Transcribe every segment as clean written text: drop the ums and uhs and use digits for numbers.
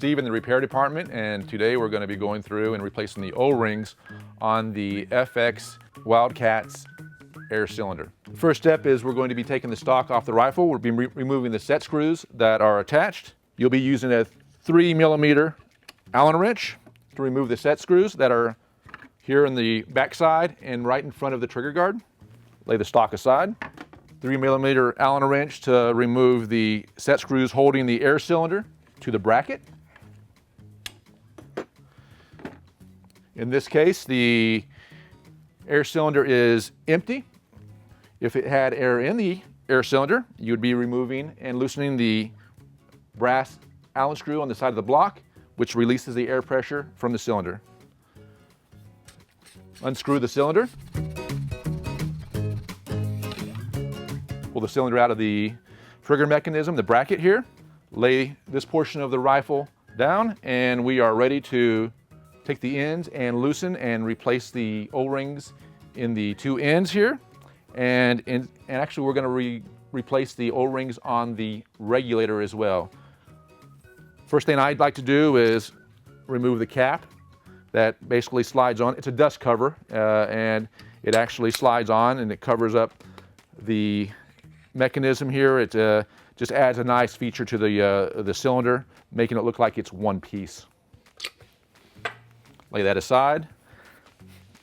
Steve in the repair department, and today we're going to be going through and replacing the O-rings on the FX Wildcat's air cylinder. The first step is we're going to be taking the stock off the rifle. We'll be removing the set screws that are attached. You'll be using a 3mm Allen wrench to remove the set screws that are here in the back side and right in front of the trigger guard. Lay the stock aside. 3mm Allen wrench to remove the set screws holding the air cylinder to the bracket. In this case, the air cylinder is empty. If it had air in the air cylinder, you would be removing and loosening the brass Allen screw on the side of the block, which releases the air pressure from the cylinder. Unscrew the cylinder. Pull the cylinder out of the trigger mechanism, the bracket here. Lay this portion of the rifle down, and we are ready to take the ends and loosen and replace the O-rings in the two ends here. And actually we're going to replace the O-rings on the regulator as well. First thing I'd like to do is remove the cap that basically slides on. It's a dust cover, and it actually slides on and it covers up the mechanism here. It just adds a nice feature to the cylinder, making it look like it's one piece. Lay that aside.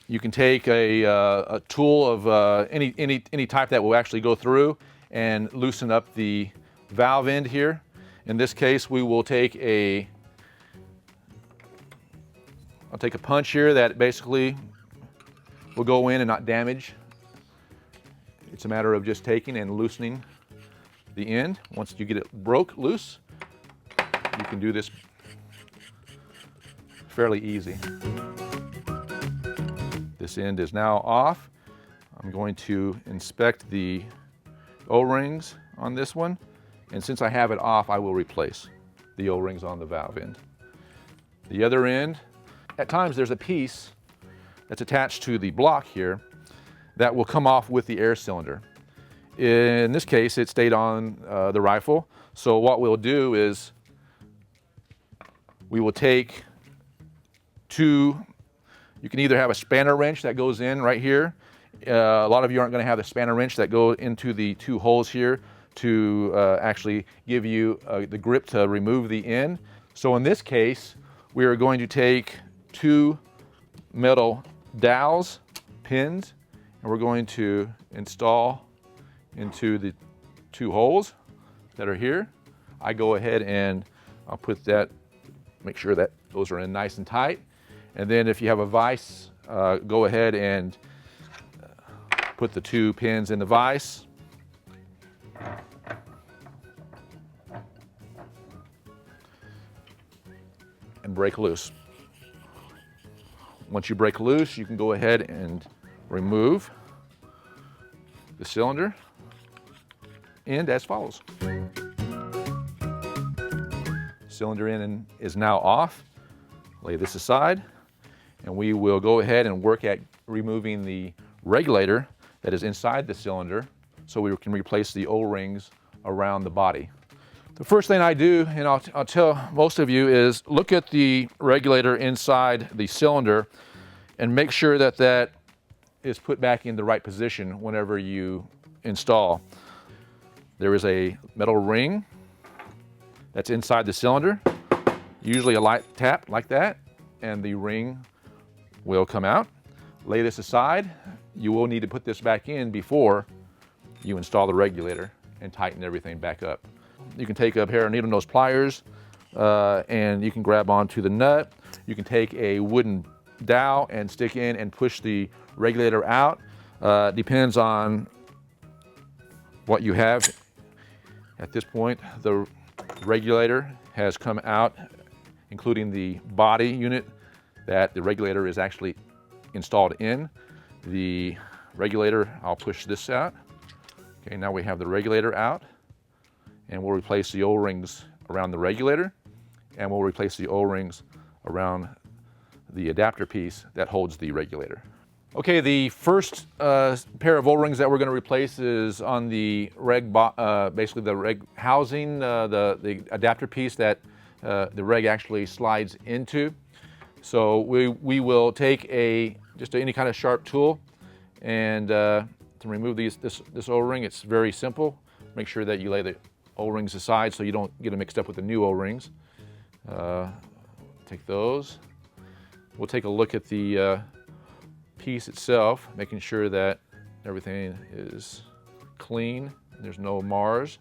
You can take a tool of any type that will actually go through and loosen up the valve end here. In this case, we will take I'll take a punch here that basically will go in and not damage. It's a matter of just taking and loosening the end. Once you get it loose, you can do this fairly easy. This end is now off. I'm going to inspect the O-rings on this one, and since I have it off, I will replace the O-rings on the valve end. The other end, at times there's a piece that's attached to the block here that will come off with the air cylinder. In this case, it stayed on the rifle, so what we'll do is we will take you can either have a spanner wrench that goes in right here. A lot of you aren't going to have the spanner wrench that go into the two holes here to actually give you the grip to remove the end. So in this case, we are going to take two metal dowels, pins, and we're going to install into the two holes that are here. I go ahead and I'll put that, make sure that those are in nice and tight. And then if you have a vise, go ahead and put the two pins in the vise. And break loose. Once you break loose, you can go ahead and remove the cylinder end as follows. Cylinder end is now off. Lay this aside, and we will go ahead and work at removing the regulator that is inside the cylinder so we can replace the O-rings around the body. The first thing I do, and I'll tell most of you, is look at the regulator inside the cylinder and make sure that that is put back in the right position whenever you install. There is a metal ring that's inside the cylinder, usually a light tap like that, and the ring will come out. Lay this aside. You will need to put this back in before you install the regulator and tighten everything back up. You can take a pair of needle nose pliers and you can grab onto the nut. You can take a wooden dowel and stick in and push the regulator out. Depends on what you have. At this point, the regulator has come out, including the body unit that the regulator is actually installed in. The regulator, I'll push this out. Okay, now we have the regulator out, and we'll replace the O-rings around the regulator, and we'll replace the O-rings around the adapter piece that holds the regulator. Okay, the first pair of O-rings that we're going to replace is on the basically the reg housing, the adapter piece that the reg actually slides into. So we will take just any kind of sharp tool and to remove this O-ring. It's very simple. Make sure that you lay the O-rings aside so you don't get them mixed up with the new O-rings. Take those. We'll take a look at the piece itself, making sure that everything is clean, there's no mars.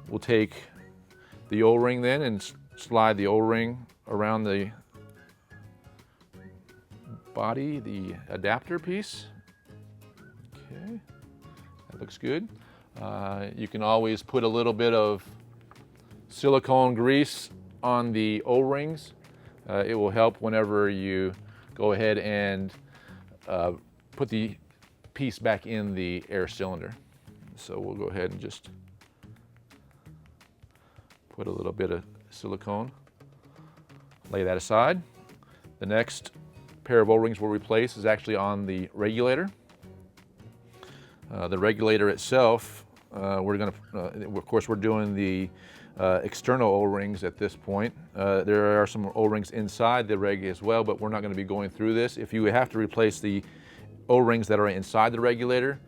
We'll take the O-ring then and slide the O-ring around the body, the adapter piece. Okay, that looks good. You can always put a little bit of silicone grease on the O-rings. It will help whenever you go ahead and put the piece back in the air cylinder. So we'll go ahead and just put a little bit of silicone, lay that aside. The next pair of O-rings we'll replace is actually on the regulator. The regulator itself, of course we're doing the external O-rings at this point. There are some O-rings inside the reg as well, but we're not going to be going through this. If you have to replace the O-rings that are inside the regulator,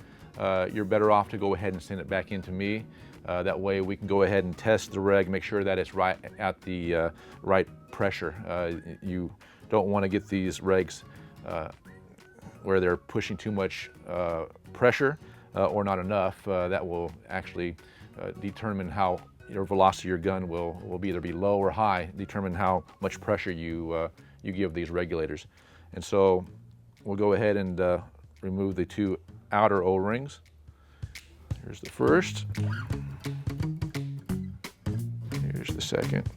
you're better off to go ahead and send it back in to me. That way we can go ahead and test the reg, make sure that it's right at the right pressure. You don't want to get these regs where they're pushing too much pressure or not enough. That will actually determine how your velocity of your gun will either be low or high, determine how much pressure you give these regulators. And so we'll go ahead and remove the two outer O-rings. Here's the first. Here's the second.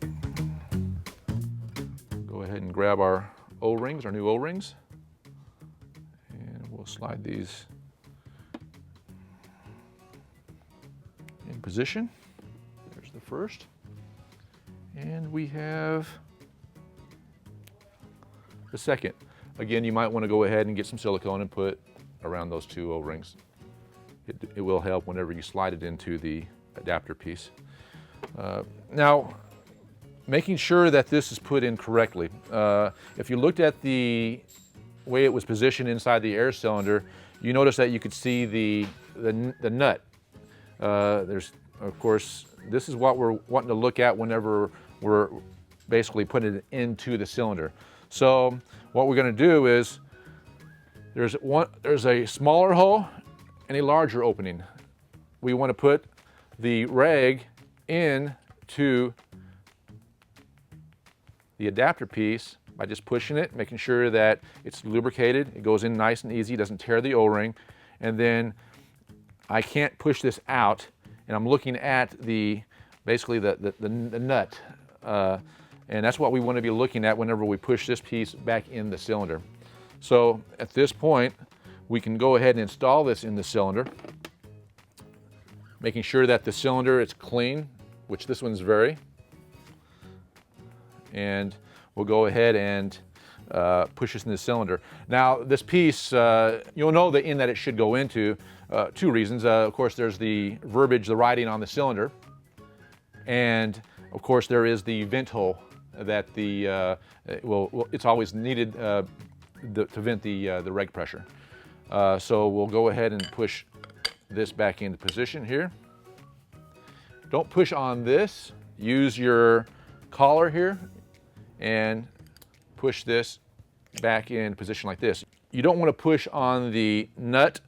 Go ahead and grab our O-rings, our new O-rings, and we'll slide these in position. There's the first. And we have the second. Again, you might want to go ahead and get some silicone and put around those two O-rings. It will help whenever you slide it into the adapter piece. Now, making sure that this is put in correctly. If you looked at the way it was positioned inside the air cylinder, you notice that you could see the nut. There's, of course, this is what we're wanting to look at whenever we're basically putting it into the cylinder. So what we're going to do is there's a smaller hole and a larger opening. We want to put the reg into the adapter piece by just pushing it, making sure that it's lubricated. It goes in nice and easy, doesn't tear the O-ring. And then I can't push this out, and I'm looking at basically the nut. And that's what we want to be looking at whenever we push this piece back in the cylinder. So at this point, we can go ahead and install this in the cylinder, making sure that the cylinder is clean, which this one's very. And we'll go ahead and push this in the cylinder. Now this piece, you'll know the end that it should go into. Two reasons. Of course, there's the verbiage, the writing on the cylinder. And of course, there is the vent hole that it's always needed to vent the reg pressure. So we'll go ahead and push this back into position here. Don't push on this. Use your collar here and push this back in position like this. You don't want to push on the nut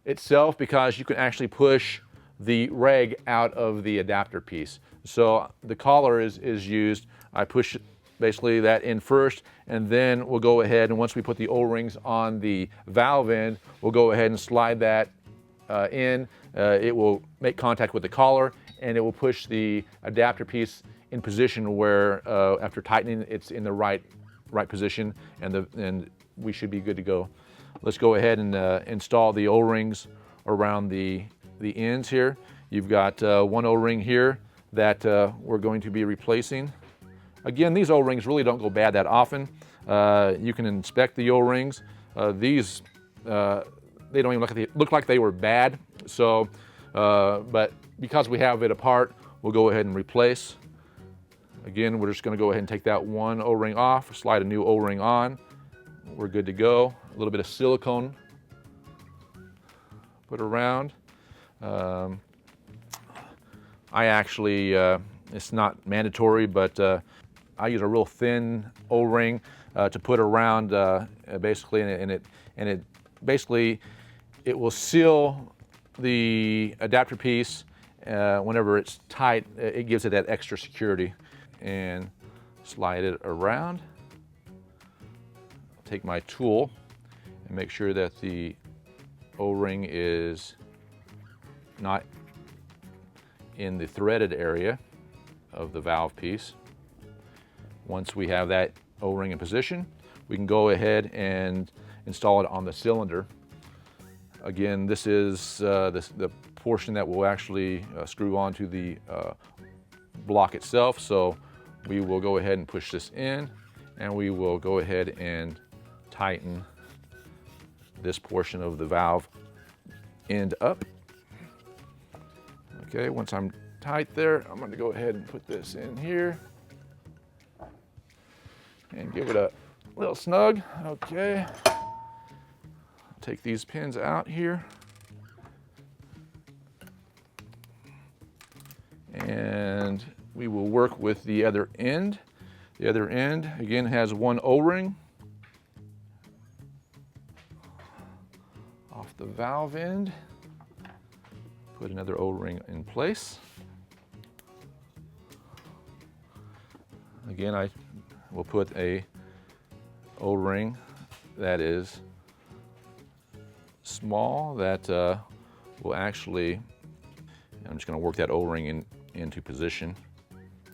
itself because you can actually push the reg out of the adapter piece. So the collar is used. I push basically that in first, and then we'll go ahead, and once we put the O-rings on the valve end, we'll go ahead and slide that in. It will make contact with the collar, and it will push the adapter piece in position where, after tightening, it's in the right position, and we should be good to go. Let's go ahead and install the O-rings around the ends here. You've got one O-ring here that we're going to be replacing. Again, these O-rings really don't go bad that often. You can inspect the O-rings. These, they don't even look like they were bad. So, but because we have it apart, we'll go ahead and replace. Again, we're just going to go ahead and take that one O-ring off, slide a new O-ring on. We're good to go. A little bit of silicone put around. I actually, it's not mandatory, but I use a real thin O-ring to put around basically, and it basically, it will seal the adapter piece whenever it's tight. It gives it that extra security. And slide it around. Take my tool and make sure that the O-ring is not in the threaded area of the valve piece. Once we have that O-ring in position, we can go ahead and install it on the cylinder. Again, this is the portion that will actually screw onto the block itself. So we will go ahead and push this in, and we will go ahead and tighten this portion of the valve end up. Okay, once I'm tight there, I'm going to go ahead and put this in here and give it a little snug. Okay, take these pins out here. And we will work with the other end. The other end, again, has one O-ring off the valve end. Put another O-ring in place. Again, I will put a O-ring that is small, that will actually, I'm just going to work that O-ring into position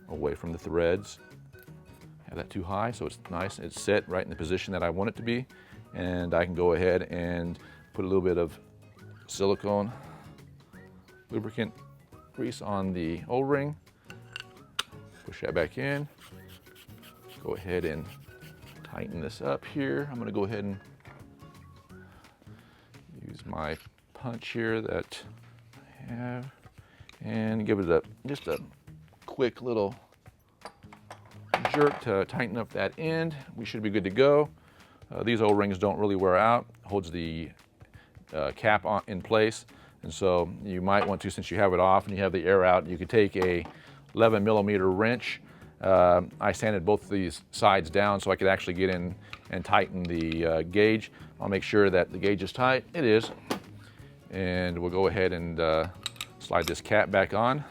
away from the threads. Have that too high, so it's nice. It's set right in the position that I want it to be. And I can go ahead and put a little bit of silicone lubricant grease on the O-ring. Push that back in. Go ahead and tighten this up here. I'm going to go ahead and use my punch here that I have and give it just a quick little jerk to tighten up that end. We should be good to go. These O-rings don't really wear out. Holds the cap in place, and so you might want to, since you have it off and you have the air out, you could take a 11mm wrench. I sanded both these sides down so I could actually get in and tighten the gauge. I'll make sure that the gauge is tight. It is. And we'll go ahead and slide this cap back on.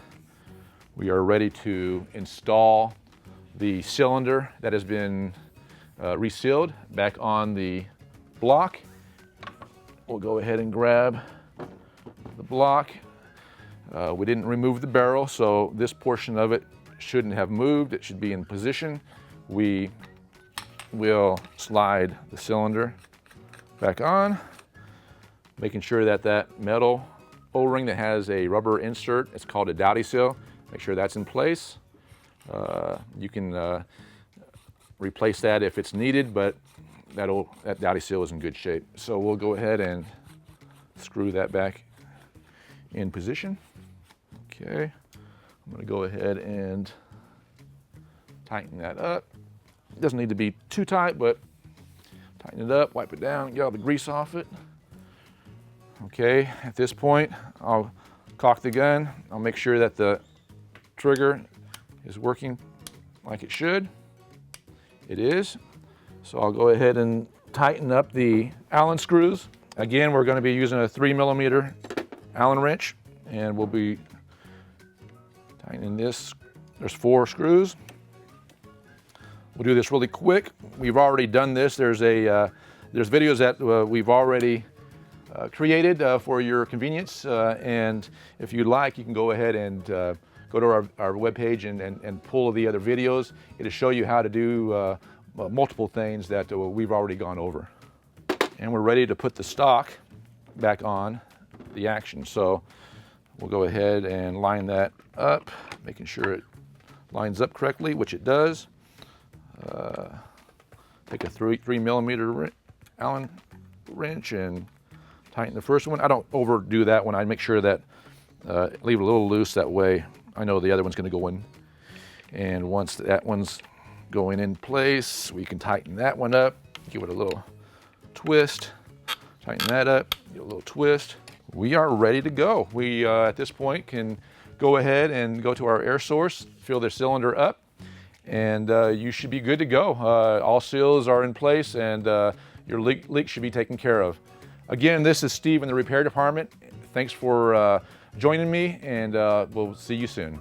We are ready to install the cylinder that has been resealed back on the block. We'll go ahead and grab the block. We didn't remove the barrel, so this portion of it shouldn't have moved. It should be in position. We will slide the cylinder back on, making sure that that metal O-ring that has a rubber insert, it's called a dowdy seal, make sure that's in place. You can replace that if it's needed, but that dowdy seal is in good shape. So we'll go ahead and screw that back in position. Okay, I'm going to go ahead and tighten that up. It doesn't need to be too tight, but tighten it up, wipe it down, get all the grease off it. Okay, at this point, I'll cock the gun. I'll make sure that the trigger is working like it should. It is. So I'll go ahead and tighten up the Allen screws. Again, we're going to be using a 3mm Allen wrench, and we'll be tightening this. There's 4 screws. We'll do this really quick. We've already done this. There's videos that we've already created for your convenience, and if you'd like, you can go ahead and go to our webpage and pull the other videos. It'll show you how to do multiple things that we've already gone over. And we're ready to put the stock back on the action. So we'll go ahead and line that up, making sure it lines up correctly, which it does. Take a 3mm Allen wrench and tighten the first one. I don't overdo that one. I make sure that leave it a little loose, that way I know the other one's going to go And once that one's going in place, we can tighten that one up, give it a little twist, tighten that up, give it a little twist. We are ready to go. We, at this point, can go ahead and go to our air source, fill the cylinder up, and you should be good to go. All seals are in place, and your leak should be taken care of. Again, this is Steve in the repair department. Thanks for joining me, and we'll see you soon.